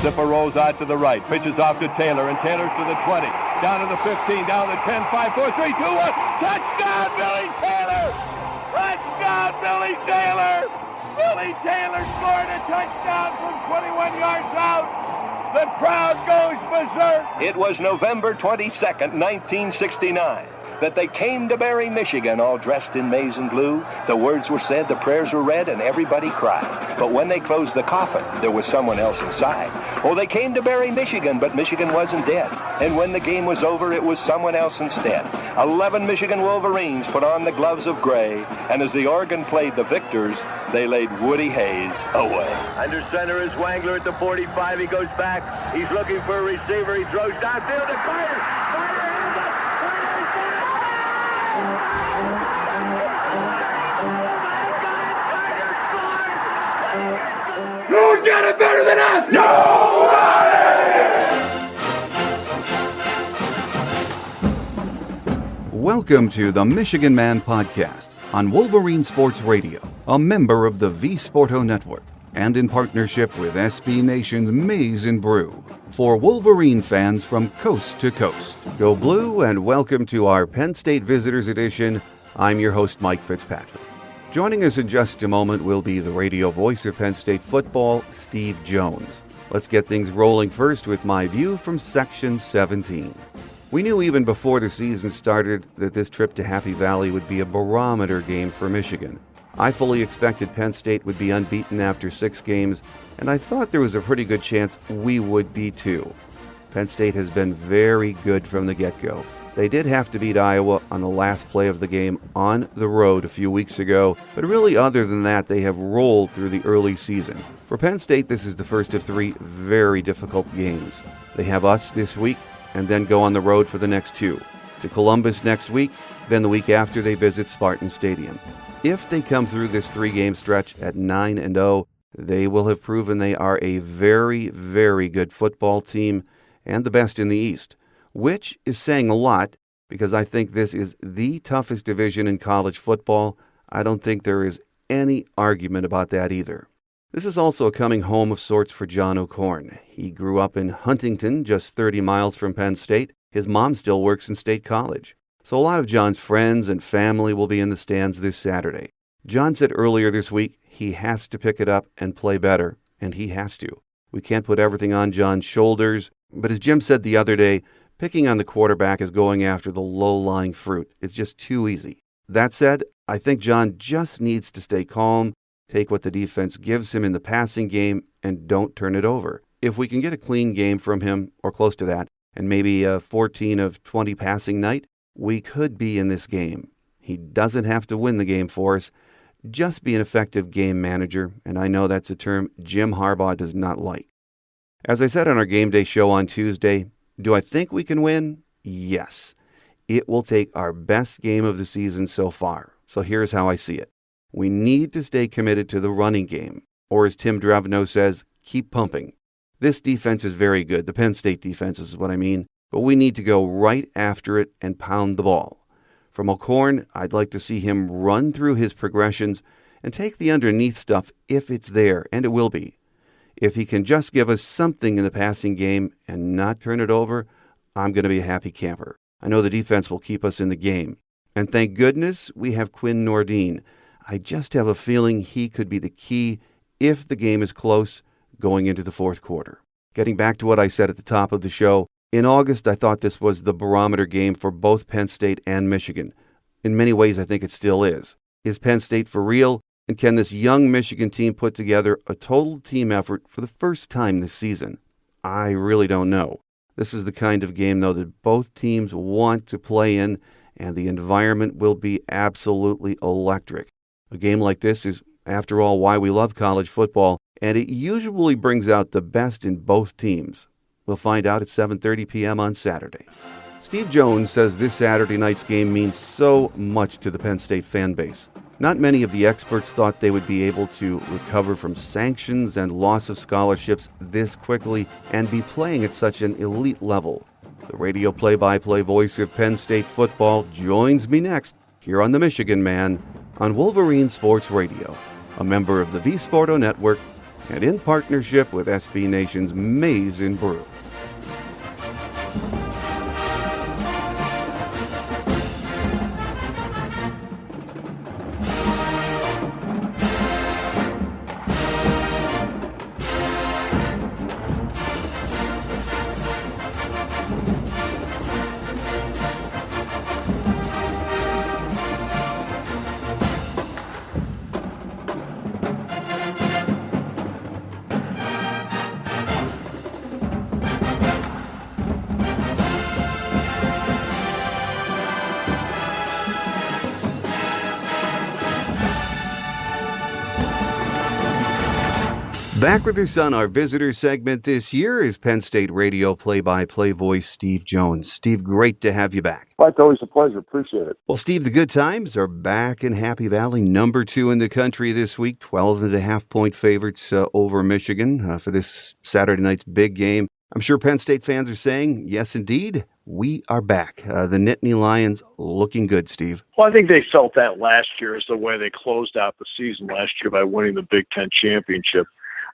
Zipper rolls out to the right, pitches off to Taylor, and Taylor's to the 20, down to the 15, down to the 10, 5, 4, 3, 2, 1. Touchdown, Billy Taylor! Touchdown, Billy Taylor! Billy Taylor scored a touchdown from 21 yards out. The crowd goes berserk. It was November 22nd, 1969. That they came to Barry, Michigan, all dressed in maize and blue. The words were said, the prayers were read, and everybody cried. But when they closed the coffin, there was someone else inside. Oh, they came to Barry, Michigan, but Michigan wasn't dead. And when the game was over, it was someone else instead. 11 Michigan Wolverines put on the gloves of gray, and as the organ played the victors, they laid Woody Hayes away. Under center is Wangler at the 45. He goes back. He's looking for a receiver. He throws downfield to Carter. Who's got it better than us? Nobody! Welcome to the Michigan Man Podcast on Wolverine Sports Radio, a member of the V Sporto Network, and in partnership with SB Nation's Maize and Brew. For Wolverine fans from coast to coast. Go Blue and welcome to our Penn State Visitors Edition. I'm your host, Mike Fitzpatrick. Joining us in just a moment will be the radio voice of Penn State football, Steve Jones. Let's get things rolling first with my view from Section 17. We knew even before the season started that this trip to Happy Valley would be a barometer game for Michigan. I fully expected Penn State would be unbeaten after 6 games, and I thought there was a pretty good chance we would be too. Penn State has been very good from the get-go. They did have to beat Iowa on the last play of the game on the road a few weeks ago, but really other than that, they have rolled through the early season. For Penn State, this is the first of 3 very difficult games. They have us this week and then go on the road for the next 2. To Columbus next week, then the week after they visit Spartan Stadium. If they come through this 3-game stretch at 9-0, they will have proven they are a very, very good football team and the best in the East. Which is saying a lot because I think this is the toughest division in college football. I don't think there is any argument about that either. This is also a coming home of sorts for John O'Korn. He grew up in Huntington, just 30 miles from Penn State. His mom still works in State College. So a lot of John's friends and family will be in the stands this Saturday. John said earlier this week he has to pick it up and play better, and he has to. We can't put everything on John's shoulders, but as Jim said the other day, picking on the quarterback is going after the low-lying fruit. It's just too easy. That said, I think John just needs to stay calm, take what the defense gives him in the passing game, and don't turn it over. If we can get a clean game from him, or close to that, and maybe a 14 of 20 passing night, we could be in this game. He doesn't have to win the game for us. Just be an effective game manager, and I know that's a term Jim Harbaugh does not like. As I said on our game day show on Tuesday, do I think we can win? Yes. It will take our best game of the season so far. So here's how I see it. We need to stay committed to the running game, or as Tim Drevno says, keep pumping. This defense is very good. The Penn State defense is what I mean. But we need to go right after it and pound the ball. From O'Korn, I'd like to see him run through his progressions and take the underneath stuff if it's there, and it will be. If he can just give us something in the passing game and not turn it over, I'm going to be a happy camper. I know the defense will keep us in the game. And thank goodness we have Quinn Nordin. I just have a feeling he could be the key if the game is close going into the fourth quarter. Getting back to what I said at the top of the show, in August I thought this was the barometer game for both Penn State and Michigan. In many ways I think it still is. Is Penn State for real? And can this young Michigan team put together a total team effort for the first time this season? I really don't know. This is the kind of game, though, that both teams want to play in, and the environment will be absolutely electric. A game like this is, after all, why we love college football, and it usually brings out the best in both teams. We'll find out at 7:30 p.m. on Saturday. Steve Jones says this Saturday night's game means so much to the Penn State fan base. Not many of the experts thought they would be able to recover from sanctions and loss of scholarships this quickly and be playing at such an elite level. The radio play-by-play voice of Penn State football joins me next here on The Michigan Man on Wolverine Sports Radio, a member of the V Sporto Network and in partnership with SB Nation's Maize and Brew. Back with us on our visitor segment this year is Penn State radio play-by-play voice Steve Jones. Steve, great to have you back. Well, it's always a pleasure. Appreciate it. Well, Steve, the good times are back in Happy Valley, number 2 in the country this week, 12.5-point favorites over Michigan for this Saturday night's big game. I'm sure Penn State fans are saying, yes, indeed, we are back. The Nittany Lions looking good, Steve. Well, I think they felt that last year is the way they closed out the season last year by winning the Big Ten championship.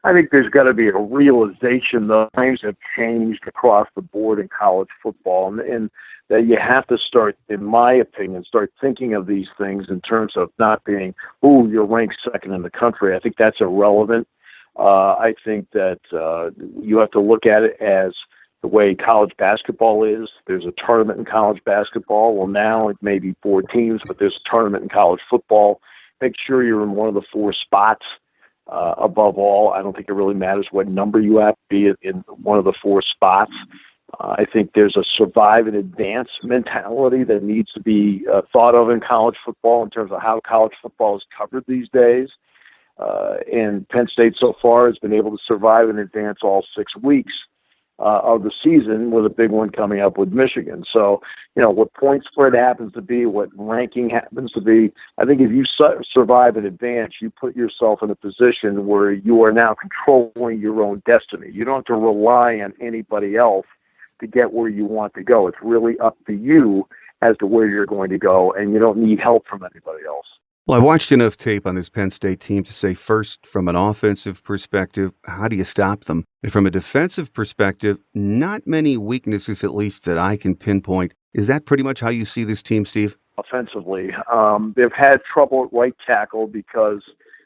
I think there's got to be a realization that times have changed across the board in college football, and that you have to start, in my opinion, start thinking of these things in terms of not being, you're ranked second in the country. I think that's irrelevant. I think that you have to look at it as the way college basketball is. There's a tournament in college basketball. Well, now it may be 4 teams, but there's a tournament in college football. Make sure you're in one of the 4 spots. Above all, I don't think it really matters what number you have to be in one of the 4 spots. I think there's a survive and advance mentality that needs to be thought of in college football in terms of how college football is covered these days. And Penn State so far has been able to survive and advance all 6 weeks of the season, with a big one coming up with Michigan. So, what point spread happens to be, what ranking happens to be, I think if you survive and advance, you put yourself in a position where you are now controlling your own destiny. You don't have to rely on anybody else to get where you want to go. It's really up to you as to where you're going to go, and you don't need help from anybody else. Well, I watched enough tape on this Penn State team to say, first, from an offensive perspective, how do you stop them? And from a defensive perspective, not many weaknesses, at least that I can pinpoint. Is that pretty much how you see this team, Steve? Offensively, they've had trouble at right tackle because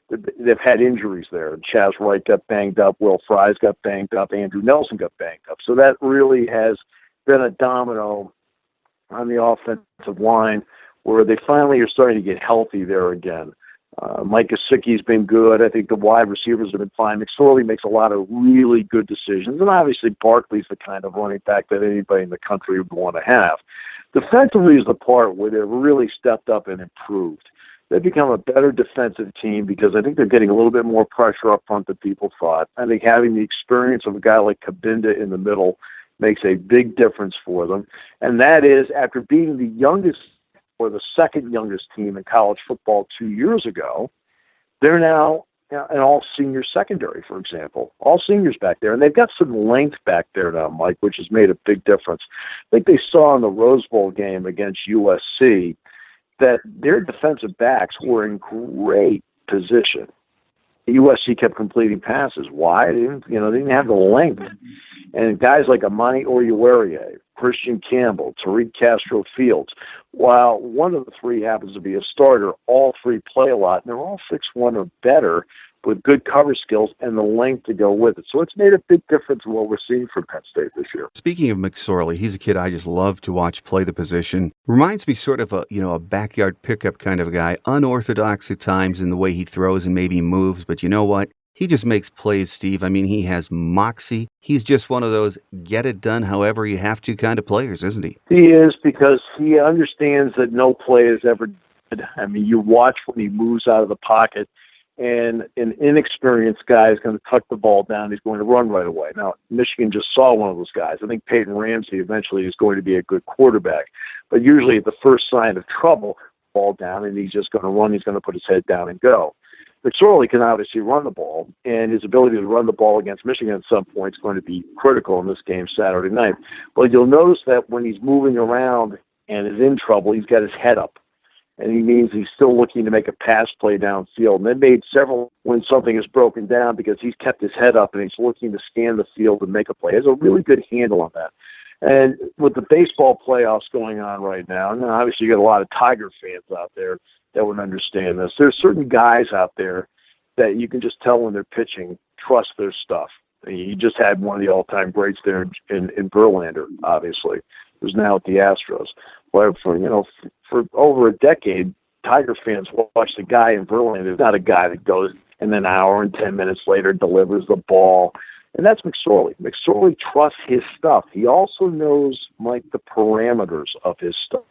they've had injuries there. Chaz Wright got banged up, Will Fries got banged up, Andrew Nelson got banged up. So that really has been a domino on the offensive line, where they finally are starting to get healthy there again. Mike Gesicki's been good. I think the wide receivers have been fine. McSorley makes a lot of really good decisions. And obviously Barkley's the kind of running back that anybody in the country would want to have. Defensively is the part where they've really stepped up and improved. They've become a better defensive team because I think they're getting a little bit more pressure up front than people thought. I think having the experience of a guy like Kabinda in the middle makes a big difference for them. And that is, after being the youngest or the second youngest team in college football 2 years ago, they're now an all-senior secondary, for example. All seniors back there. And they've got some length back there now, Mike, which has made a big difference. I think they saw in the Rose Bowl game against USC that their defensive backs were in great position. USC kept completing passes. Why? They didn't have the length. And guys like Amani Oruwariye, Christian Campbell, Tariq Castro-Fields, while one of the 3 happens to be a starter, all 3 play a lot, and they're all 6'1" or better with good cover skills and the length to go with it. So it's made a big difference in what we're seeing from Penn State this year. Speaking of McSorley, he's a kid I just love to watch play the position. Reminds me sort of a backyard pickup kind of a guy, unorthodox at times in the way he throws and maybe moves, but you know what? He just makes plays, Steve. I mean, he has moxie. He's just one of those get it done however you have to kind of players, isn't he? He is, because he understands that no play is ever good. I mean, you watch when he moves out of the pocket, and an inexperienced guy is going to tuck the ball down. He's going to run right away. Now, Michigan just saw one of those guys. I think Peyton Ramsey eventually is going to be a good quarterback. But usually at the first sign of trouble, ball down, and he's just going to run. He's going to put his head down and go. McSorley can obviously run the ball, and his ability to run the ball against Michigan at some point is going to be critical in this game Saturday night. But you'll notice that when he's moving around and is in trouble, he's got his head up. and he means he's still looking to make a pass play downfield. And they've made several when something is broken down because he's kept his head up and he's looking to scan the field and make a play. He has a really good handle on that. And with the baseball playoffs going on right now, and obviously you got a lot of Tiger fans out there that would understand this. There's certain guys out there that you can just tell when they're pitching, trust their stuff. You just had one of the all-time greats there in Verlander, obviously, who's now at the Astros. But for over a decade, Tiger fans watch the guy in Verlander. He's not a guy that goes and then an hour and 10 minutes later delivers the ball. And that's McSorley. McSorley trusts his stuff. He also knows, Mike, the parameters of his stuff.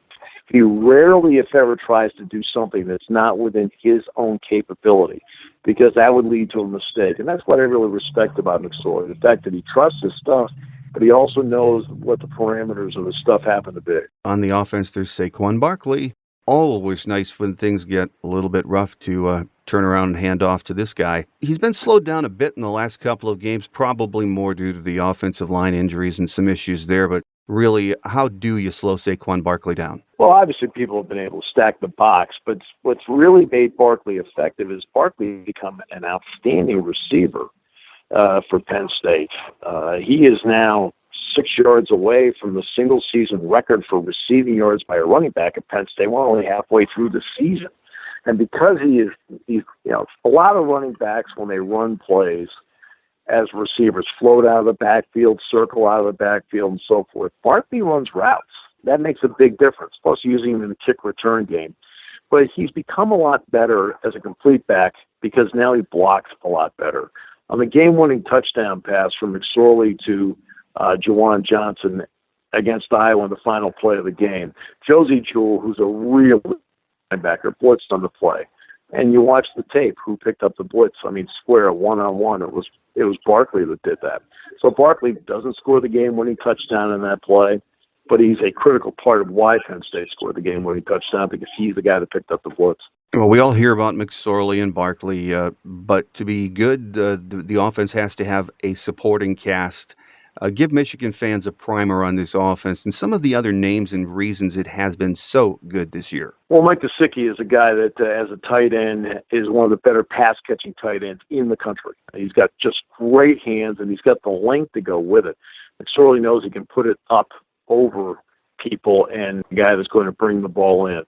He rarely, if ever, tries to do something that's not within his own capability, because that would lead to a mistake. And that's what I really respect about McSorley, the fact that he trusts his stuff, but he also knows what the parameters of his stuff happen to be. On the offense, there's Saquon Barkley. Always nice when things get a little bit rough to turn around and hand off to this guy. He's been slowed down a bit in the last couple of games, probably more due to the offensive line injuries and some issues there, but really, how do you slow Saquon Barkley down? Well, obviously people have been able to stack the box, but what's really made Barkley effective is Barkley become an outstanding receiver for Penn State. He is now 6 yards away from the single-season record for receiving yards by a running back at Penn State. We're only halfway through the season. And because he's a lot of running backs, when they run plays as receivers, float out of the backfield, circle out of the backfield, and so forth. Barkley runs routes. That makes a big difference, plus using him in the kick return game. But he's become a lot better as a complete back because now he blocks a lot better. On the game-winning touchdown pass from McSorley to Juwan Johnson against Iowa in the final play of the game, Josie Jewell, who's a real linebacker, blitzed on the play. And you watch the tape, who picked up the blitz, square, one-on-one. It was Barkley that did that. So Barkley doesn't score the game-winning touchdown in that play, but he's a critical part of why Penn State scored the game-winning touchdown, because he's the guy that picked up the blitz. Well, we all hear about McSorley and Barkley, but to be good, the offense has to have a supporting cast. Give Michigan fans a primer on this offense and some of the other names and reasons it has been so good this year. Well, Mike Gesicki is a guy that, as a tight end, is one of the better pass-catching tight ends in the country. He's got just great hands, and he's got the length to go with it. McSorley knows he can put it up over people, and the guy that's going to bring the ball in.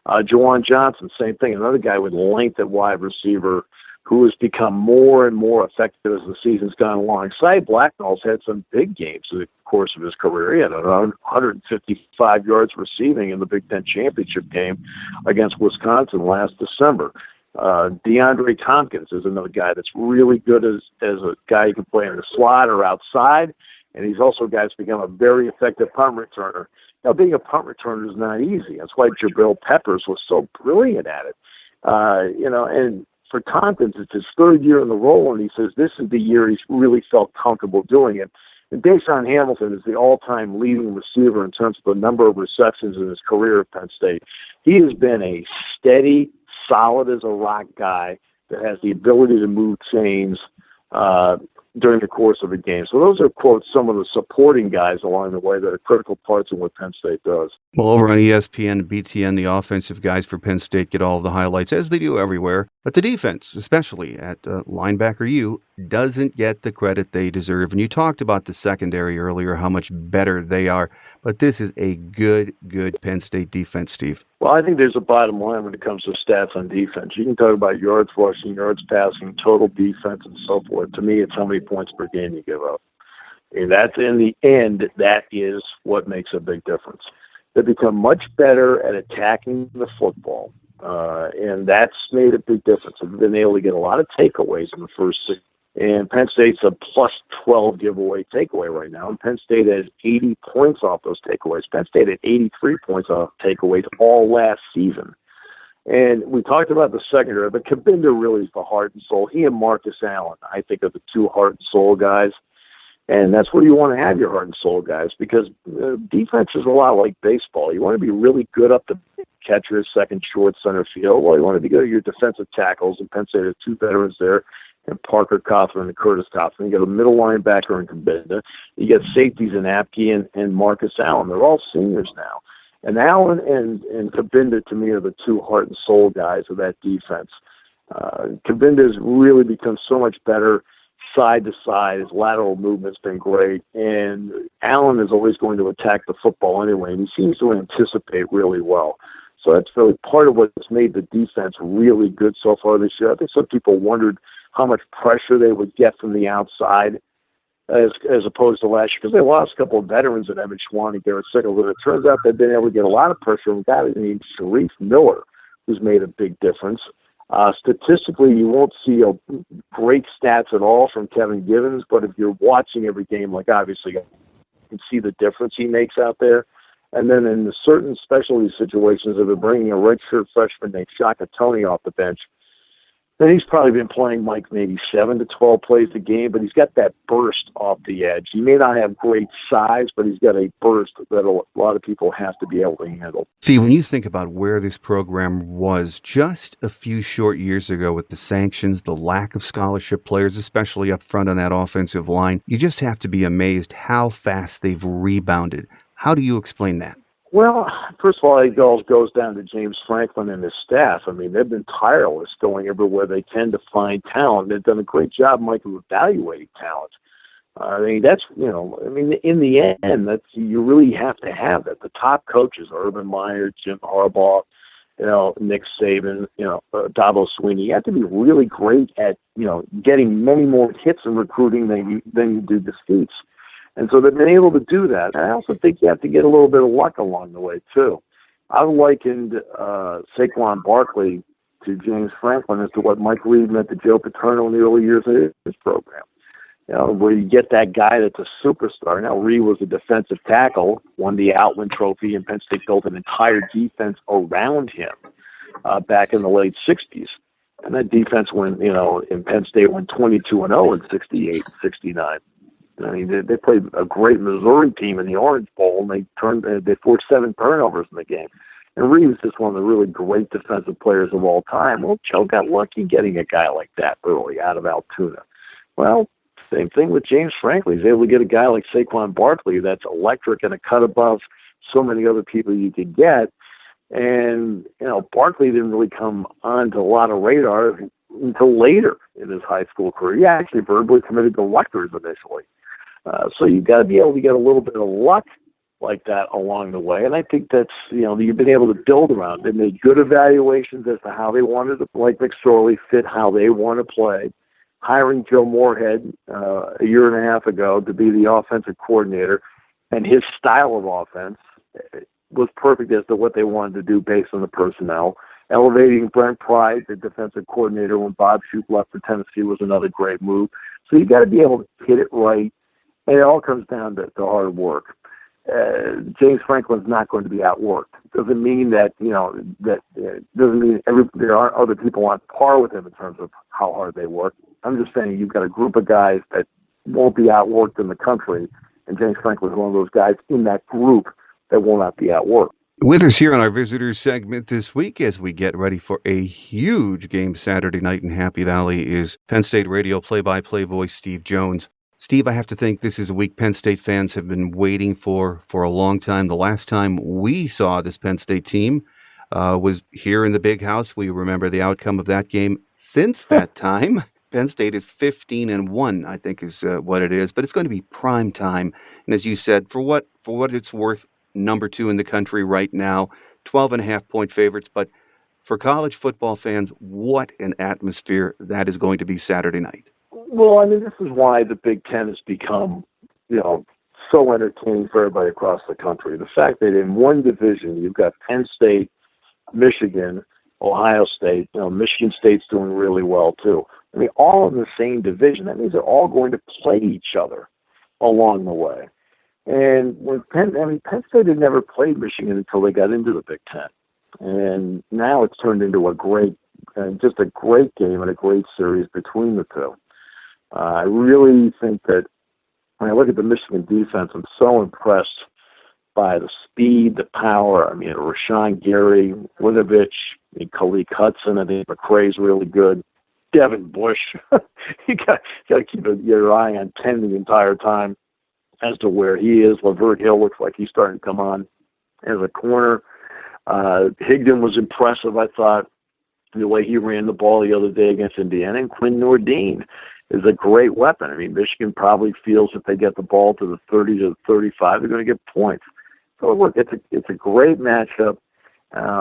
Juwan Johnson, same thing, another guy with length at wide receiver who has become more and more effective as the season's gone along. Cy Blacknall's had some big games in the course of his career. He had 155 yards receiving in the Big Ten championship game against Wisconsin last December. DeAndre Tompkins is another guy that's really good as a guy who can play in the slot or outside, and he's also a guy that's become a very effective punt returner. Now, being a punt returner is not easy. That's why Jabril Peppers was so brilliant at it. And for Tompkins, it's his third year in the role, and he says this is the year he's really felt comfortable doing it. And Deshaun Hamilton is the all-time leading receiver in terms of the number of receptions in his career at Penn State. He has been a steady, solid as a rock guy that has the ability to move chains during the course of a game. So those are, quote, some of the supporting guys along the way that are critical parts of what Penn State does. Well, over on ESPN and BTN, the offensive guys for Penn State get all of the highlights, as they do everywhere. But the defense, especially at linebacker U, doesn't get the credit they deserve. And you talked about the secondary earlier, how much better they are. But this is a good Penn State defense, Steve. Well, I think there's a bottom line when it comes to stats on defense. You can talk about yards rushing, yards passing, total defense, and so forth. To me, it's how many points per game you give up. And that's, in the end, that is what makes a big difference. They become much better at attacking the football, and that's made a big difference. They've been able to get a lot of takeaways in the first 6. And Penn State's a plus 12 giveaway takeaway right now. And Penn State has 80 points off those takeaways. Penn State had 83 points off takeaways all last season. And we talked about the secondary, but Kabinda really is the heart and soul. He and Marcus Allen, I think, are the two heart and soul guys. And that's where you want to have your heart and soul guys, because defense is a lot like baseball. You want to be really good up the catcher, second, short, center field. Well, you want to be good at your defensive tackles. And Penn State has two veterans there, and Parker Cothran and Curtis Cothran. You got a middle linebacker in Kabinda. You got safeties in Apke and Marcus Allen. They're all seniors now. And Allen and Cabinda, to me, are the two heart and soul guys of that defense. Cabinda has really become so much better side to side. His lateral movement's been great. And Allen is always going to attack the football anyway, and he seems to anticipate really well. So that's really part of what's made the defense really good so far this year. I think some people wondered how much pressure they would get from the outside as opposed to last year, because they lost a couple of veterans in Evan Schwan and Garrett Sickles, and it turns out they've been able to get a lot of pressure from a guy named Sharif Miller, who's made a big difference. Statistically, you won't see great stats at all from Kevin Givens, but if you're watching every game, like obviously you can see the difference he makes out there. And then in certain specialty situations, if they're bringing a redshirt freshman named Shaka Tony off the bench, then he's probably been playing like maybe 7 to 12 plays a game, but he's got that burst off the edge. He may not have great size, but he's got a burst that a lot of people have to be able to handle. Steve, when you think about where this program was just a few short years ago with the sanctions, the lack of scholarship players, especially up front on that offensive line, you just have to be amazed how fast they've rebounded. How do you explain that? Well, first of all, it all goes down to James Franklin and his staff. I mean, they've been tireless going everywhere they can to find talent. They've done a great job, Mike, of evaluating talent. I mean, in the end, you really have to have that. The top coaches, Urban Meyer, Jim Harbaugh, Nick Saban, Dabo Sweeney, you have to be really great at, getting many more hits in recruiting than you do defeats. And so they've been able to do that. And I also think you have to get a little bit of luck along the way, too. I've likened Saquon Barkley to James Franklin as to what Mike Reed meant to Joe Paterno in the early years of his program. Where you get that guy that's a superstar. Now, Reed was a defensive tackle, won the Outland Trophy, and Penn State built an entire defense around him back in the late 60s. And that defense went, in Penn State went 22-0 in 68 and 69. I mean, they played a great Missouri team in the Orange Bowl, and they forced 7 turnovers in the game. And Reed was just one of the really great defensive players of all time. Well, Joe got lucky getting a guy like that early out of Altoona. Well, same thing with James Franklin. He's able to get a guy like Saquon Barkley that's electric and a cut above so many other people you could get. And, Barkley didn't really come onto a lot of radar until later in his high school career. He actually verbally committed to Rutgers initially. So you've got to be able to get a little bit of luck like that along the way. And I think that's, you've been able to build around. They made good evaluations as to how they wanted to, like McSorley, fit how they want to play. Hiring Joe Moorhead a year and a half ago to be the offensive coordinator, and his style of offense was perfect as to what they wanted to do based on the personnel. Elevating Brent Pryde, the defensive coordinator, when Bob Shoop left for Tennessee was another great move. So you've got to be able to hit it right. And it all comes down to hard work. James Franklin's not going to be outworked. Doesn't mean that, doesn't mean there aren't other people on par with him in terms of how hard they work. I'm just saying you've got a group of guys that won't be outworked in the country, and James Franklin is one of those guys in that group that will not be outworked. With us here on our visitors segment this week as we get ready for a huge game Saturday night in Happy Valley is Penn State radio play-by-play voice Steve Jones. Steve, I have to think this is a week Penn State fans have been waiting for a long time. The last time we saw this Penn State team was here in the Big House. We remember the outcome of that game. Since that time, Penn State is 15-1, I think is what it is. But it's going to be prime time. And as you said, for what it's worth, number 2 in the country right now, 12.5-point favorites. But for college football fans, what an atmosphere that is going to be Saturday night. Well, I mean, this is why the Big Ten has become, so entertaining for everybody across the country. The fact that in one division you've got Penn State, Michigan, Ohio State, Michigan State's doing really well too. I mean, all in the same division. That means they're all going to play each other along the way. And when Penn State had never played Michigan until they got into the Big Ten, and now it's turned into a great game and a great series between the two. I really think that when I look at the Michigan defense, I'm so impressed by the speed, the power. I mean, Rashawn Gary, Winovich, Khalid Hudson. I think McCray's really good. Devin Bush. You got to keep your eye on 10 the entire time as to where he is. Lavert Hill looks like he's starting to come on. as a corner. Higdon was impressive, I thought, the way he ran the ball the other day against Indiana. And Quinn Nordine is a great weapon. I mean, Michigan probably feels if they get the ball to the 30 to the 35, they're going to get points. So, look, it's a great matchup.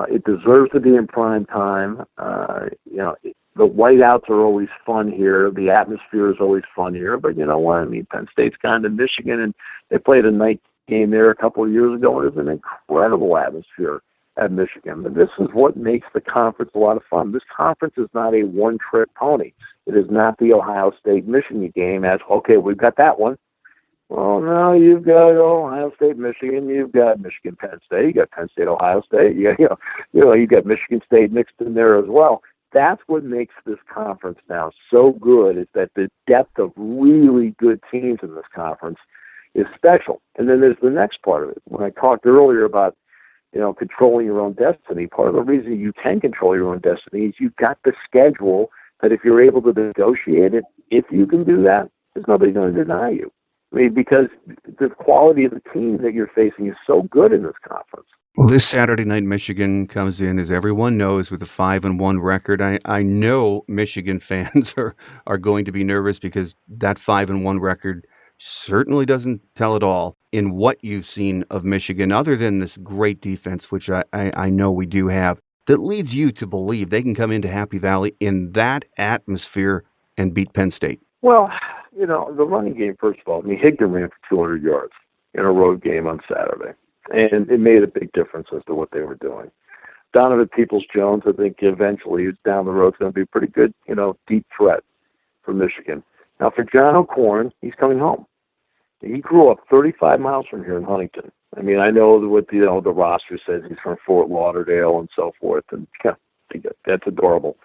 It deserves to be in prime time. The whiteouts are always fun here. The atmosphere is always fun here. But you know what? I mean, Penn State's gone to Michigan, and they played a night game there a couple of years ago. It was an incredible atmosphere at Michigan. But this is what makes the conference a lot of fun. This conference is not a one-trick pony. It is not the Ohio State-Michigan game as, okay, we've got that one. Well, no, you've got Ohio State, Michigan. You've got Michigan, Penn State. You got Penn State, Ohio State. You got Michigan State mixed in there as well. That's what makes this conference now so good, is that the depth of really good teams in this conference is special. And then there's the next part of it. When I talked earlier about, controlling your own destiny, part of the reason you can control your own destiny is you've got the schedule that if you're able to negotiate it, if you can do that, there's nobody going to deny you. I mean, because the quality of the team that you're facing is so good in this conference. Well, this Saturday night, Michigan comes in, as everyone knows, with a 5-1 record. I know Michigan fans are going to be nervous because that 5-1 record certainly doesn't tell it all in what you've seen of Michigan, other than this great defense, which I know we do have, that leads you to believe they can come into Happy Valley in that atmosphere and beat Penn State. Well, the running game, first of all, Higdon ran for 200 yards in a road game on Saturday. And it made a big difference as to what they were doing. Donovan Peoples-Jones, I think eventually down the road is going to be a pretty good, deep threat for Michigan. Now for John O'Corn, he's coming home. He grew up 35 miles from here in Huntington. I mean, I know what the roster says he's from Fort Lauderdale and so forth, and that's adorable.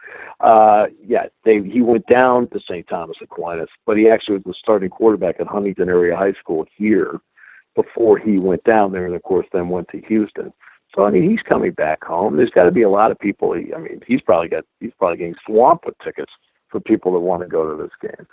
He went down to St. Thomas Aquinas, but he actually was the starting quarterback at Huntington Area High School here before he went down there, and of course then went to Houston. So he's coming back home. There's got to be a lot of people. He's probably getting swamped with tickets for people that want to go to this game.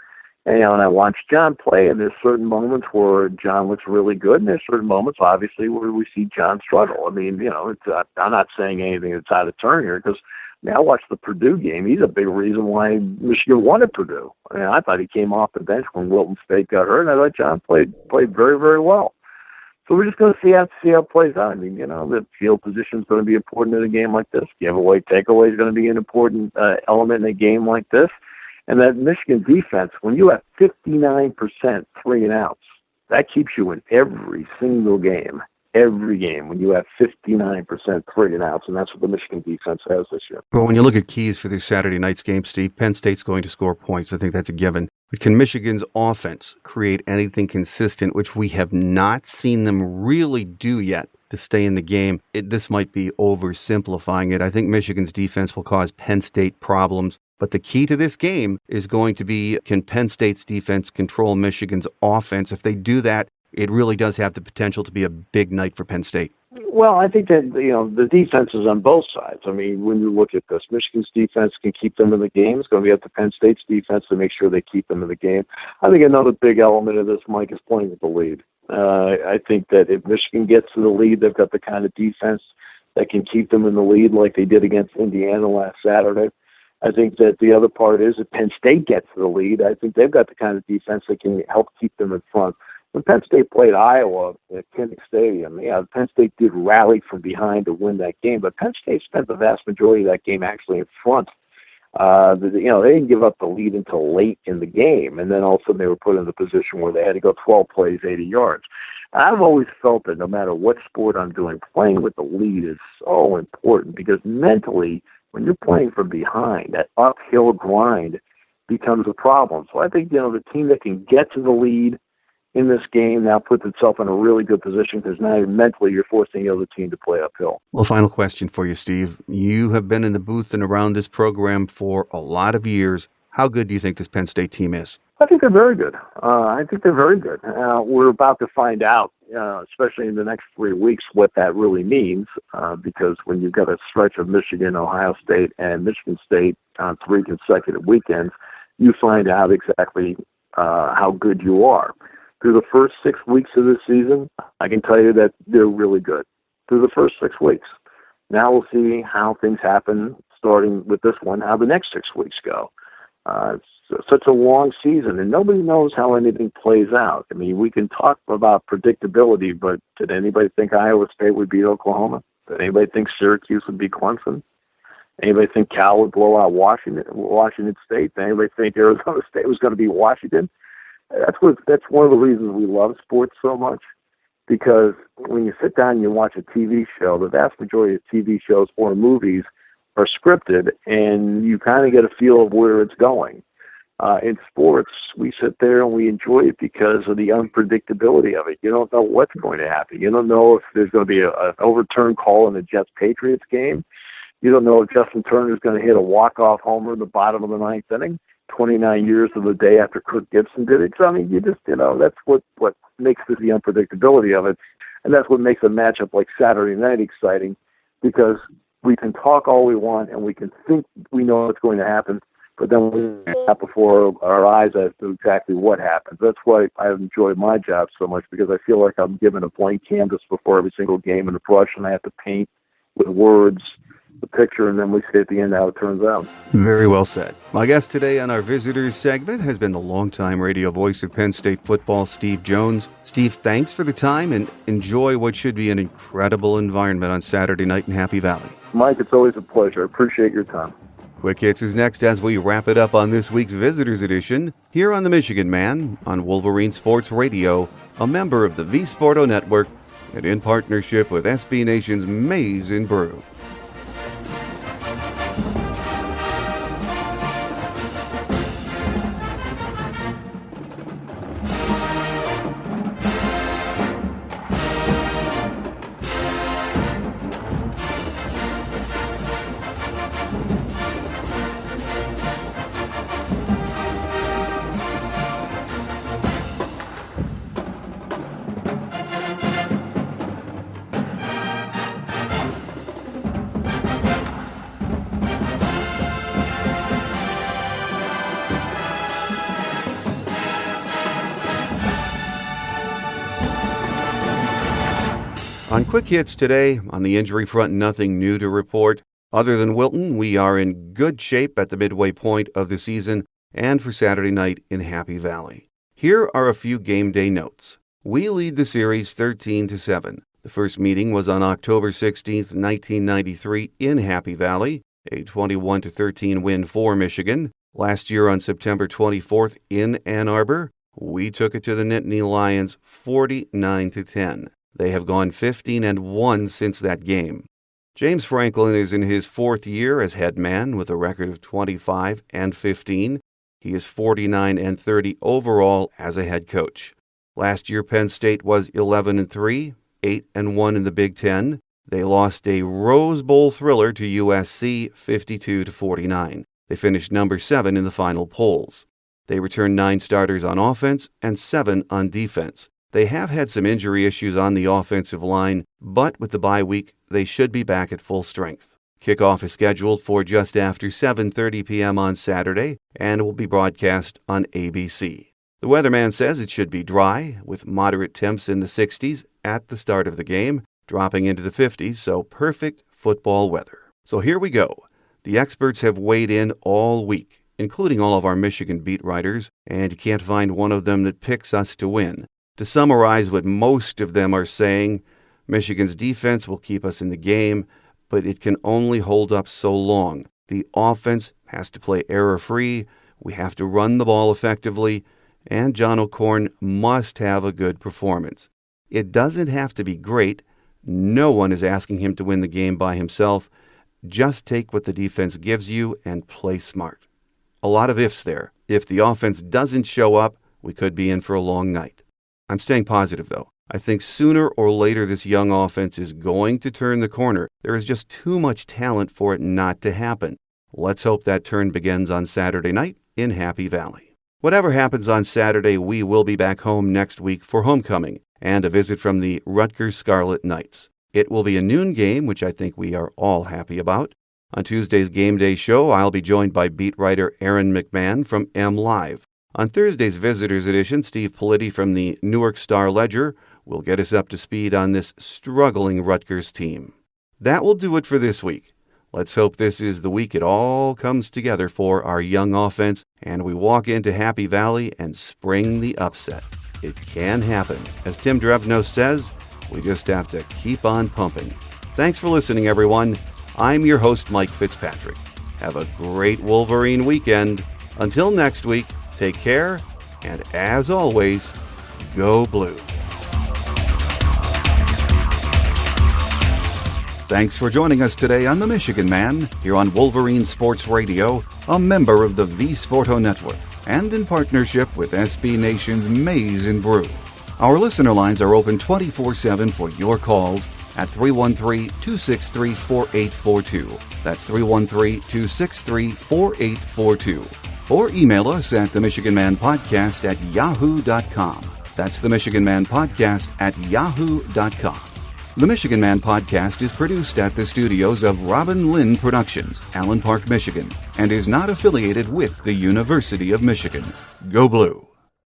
And I watched John play, and there's certain moments where John looks really good, and there's certain moments, obviously, where we see John struggle. I mean, I'm not saying anything that's out of turn here, because I watched the Purdue game. He's a big reason why Michigan won at Purdue. I thought he came off the bench when Wilton State got hurt, and I thought John played very, very well. So we're just going to see how it plays out. The field position is going to be important in a game like this. Giveaway, takeaway is going to be an important element in a game like this. And that Michigan defense, when you have 59% 3-and-outs, that keeps you in every single game. Every game when you have 59% 3-and-outs, and that's what the Michigan defense has this year. Well, when you look at keys for this Saturday night's game, Steve, Penn State's going to score points. I think that's a given. But can Michigan's offense create anything consistent, which we have not seen them really do yet to stay in the game? This might be oversimplifying it. I think Michigan's defense will cause Penn State problems. But the key to this game is going to be, can Penn State's defense control Michigan's offense? If they do that, it really does have the potential to be a big night for Penn State. Well, I think that, the defense is on both sides. When you look at this, Michigan's defense can keep them in the game. It's going to be up to Penn State's defense to make sure they keep them in the game. I think another big element of this, Mike, is playing with the lead. I think that if Michigan gets to the lead, they've got the kind of defense that can keep them in the lead like they did against Indiana last Saturday. I think that the other part is if Penn State gets to the lead, I think they've got the kind of defense that can help keep them in front. When Penn State played Iowa at Kinnick Stadium, Penn State did rally from behind to win that game, but Penn State spent the vast majority of that game actually in front. They didn't give up the lead until late in the game, and then all of a sudden they were put in the position where they had to go 12 plays, 80 yards. I've always felt that no matter what sport I'm doing, playing with the lead is so important because mentally, when you're playing from behind, that uphill grind becomes a problem. So I think, the team that can get to the lead in this game now puts itself in a really good position because now mentally you're forcing the other team to play uphill. Well, final question for you, Steve. You have been in the booth and around this program for a lot of years. How good do you think this Penn State team is? I think they're very good. We're about to find out, especially in the next 3 weeks, what that really means, because when you've got a stretch of Michigan, Ohio State, and Michigan State on 3 consecutive weekends, you find out exactly how good you are. Through the first 6 weeks of this season, I can tell you that they're really good. through the first 6 weeks. Now we'll see how things happen, starting with this one, how the next 6 weeks go. It's such a long season, and nobody knows how anything plays out. I mean, we can talk about predictability, but did anybody think Iowa State would beat Oklahoma? Did anybody think Syracuse would beat Clemson? Anybody think Cal would blow out Washington State? Did anybody think Arizona State was going to beat Washington? That's one of the reasons we love sports so much, because when you sit down and you watch a TV show, the vast majority of TV shows or movies are scripted, and you kind of get a feel of where it's going. In sports, we sit there and we enjoy it because of the unpredictability of it. You don't know what's going to happen. You don't know if there's going to be an overturned call in the Jets-Patriots game. You don't know if Justin Turner is going to hit a walk-off homer in the bottom of the ninth inning, 29 years of the day after Kirk Gibson did it. So, I mean, that's what makes the unpredictability of it. And that's what makes a matchup like Saturday night exciting, because we can talk all we want and we can think we know what's going to happen, but then we have before our eyes as to exactly what happens. That's why I enjoy my job so much, because I feel like I'm given a blank canvas before every single game and a brush, and I have to paint with words the picture, and then we see at the end how it turns out. Very well said. My guest today on our Visitors segment has been the longtime radio voice of Penn State football, Steve Jones. Steve, thanks for the time, and enjoy what should be an incredible environment on Saturday night in Happy Valley. Mike, it's always a pleasure. I appreciate your time. Quick Hits is next as we wrap it up on this week's Visitors Edition here on the Michigan Man on Wolverine Sports Radio, a member of the V Sporto Network, and in partnership with SB Nation's Maize and Brew. On Quick Hits today, on the injury front, nothing new to report. Other than Wilton, we are in good shape at the midway point of the season and for Saturday night in Happy Valley. Here are a few game day notes. We lead the series 13-7. The first meeting was on October 16, 1993 in Happy Valley, a 21-13 win for Michigan. Last year on September 24th in Ann Arbor, we took it to the Nittany Lions 49-10. They have gone 15-1 since that game. James Franklin is in his fourth year as head man with a record of 25-15. He is 49-30 overall as a head coach. Last year, Penn State was 11-3, 8-1 in the Big Ten. They lost a Rose Bowl thriller to USC 52-49. They finished number 7 in the final polls. They returned 9 starters on offense and 7 on defense. They have had some injury issues on the offensive line, but with the bye week, they should be back at full strength. Kickoff is scheduled for just after 7:30 p.m. on Saturday and will be broadcast on ABC. The weatherman says it should be dry, with moderate temps in the 60s at the start of the game, dropping into the 50s, so perfect football weather. So here we go. The experts have weighed in all week, including all of our Michigan beat writers, and you can't find one of them that picks us to win. To summarize what most of them are saying, Michigan's defense will keep us in the game, but it can only hold up so long. The offense has to play error-free, we have to run the ball effectively, and John O'Korn must have a good performance. It doesn't have to be great. No one is asking him to win the game by himself. Just take what the defense gives you and play smart. A lot of ifs there. If the offense doesn't show up, we could be in for a long night. I'm staying positive, though. I think sooner or later this young offense is going to turn the corner. There is just too much talent for it not to happen. Let's hope that turn begins on Saturday night in Happy Valley. Whatever happens on Saturday, we will be back home next week for homecoming and a visit from the Rutgers Scarlet Knights. It will be a noon game, which I think we are all happy about. On Tuesday's Game Day show, I'll be joined by beat writer Aaron McMann from MLive. On Thursday's Visitors Edition, Steve Politi from the Newark Star Ledger will get us up to speed on this struggling Rutgers team. That will do it for this week. Let's hope this is the week it all comes together for our young offense and we walk into Happy Valley and spring the upset. It can happen. As Tim Drevno says, we just have to keep on pumping. Thanks for listening, everyone. I'm your host, Mike Fitzpatrick. Have a great Wolverine weekend. Until next week, take care, and as always, go blue. Thanks for joining us today on The Michigan Man, here on Wolverine Sports Radio, a member of the V Sporto Network, and in partnership with SB Nation's Maize and Brew. Our listener lines are open 24/7 for your calls at 313-263-4842. That's 313-263-4842. Or email us at themichiganmanpodcast@yahoo.com. That's themichiganmanpodcast@yahoo.com. The Michigan Man Podcast is produced at the studios of Robin Lynn Productions, Allen Park, Michigan, and is not affiliated with the University of Michigan. Go Blue!